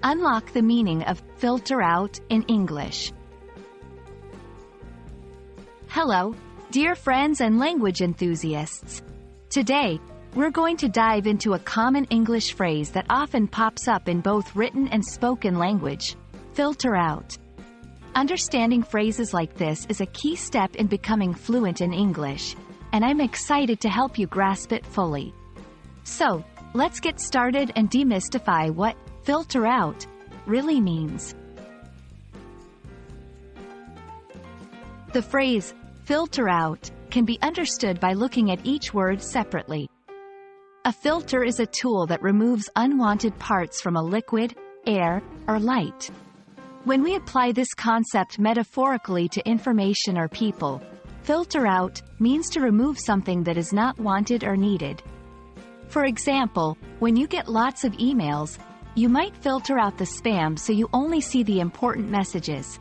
unlock the meaning of filter out in English. Hello, dear friends and language enthusiasts. Today, we're going to dive into a common English phrase that often pops up in both written and spoken language: filter out. Understanding phrases like this is a key step in becoming fluent in English, and I'm excited to help you grasp it fully. So, let's get started and demystify what filter out really means. The phrase filter out can be understood by looking at each word separately. A filter is a tool that removes unwanted parts from a liquid, air, or light. When we apply this concept metaphorically to information or people, filter out means to remove something that is not wanted or needed. For example, when you get lots of emails, you might filter out the spam so you only see the important messages.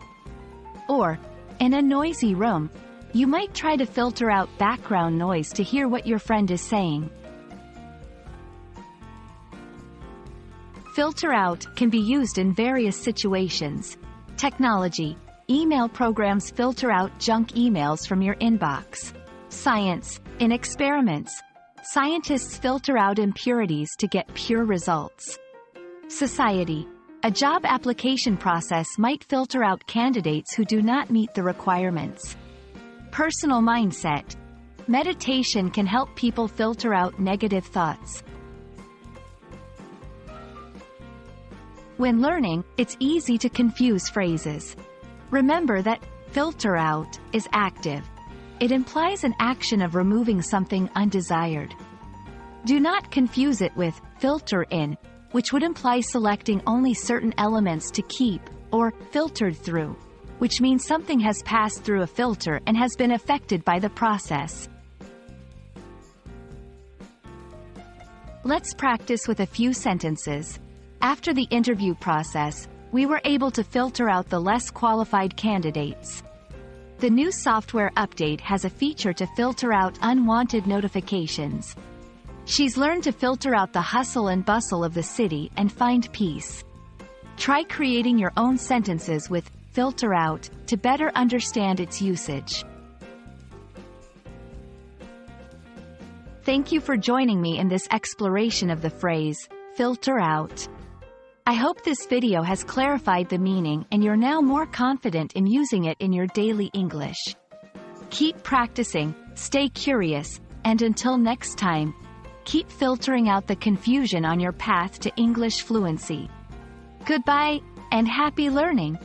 Or, in a noisy room, you might try to filter out background noise to hear what your friend is saying. Filter out can be used in various situations. Technology. Email programs filter out junk emails from your inbox. Science. In experiments, scientists filter out impurities to get pure results. Society. A job application process might filter out candidates who do not meet the requirements. Personal mindset. Meditation can help people filter out negative thoughts. When learning, it's easy to confuse phrases. Remember that filter out is active. It implies an action of removing something undesired. Do not confuse it with filter in, which would imply selecting only certain elements to keep, or filtered through, which means something has passed through a filter and has been affected by the process. Let's practice with a few sentences. After the interview process, we were able to filter out the less qualified candidates. The new software update has a feature to filter out unwanted notifications. She's learned to filter out the hustle and bustle of the city and find peace. Try creating your own sentences with filter out to better understand its usage. Thank you for joining me in this exploration of the phrase, filter out. I hope this video has clarified the meaning and you're now more confident in using it in your daily English. Keep practicing, stay curious, and until next time, keep filtering out the confusion on your path to English fluency. Goodbye, and happy learning!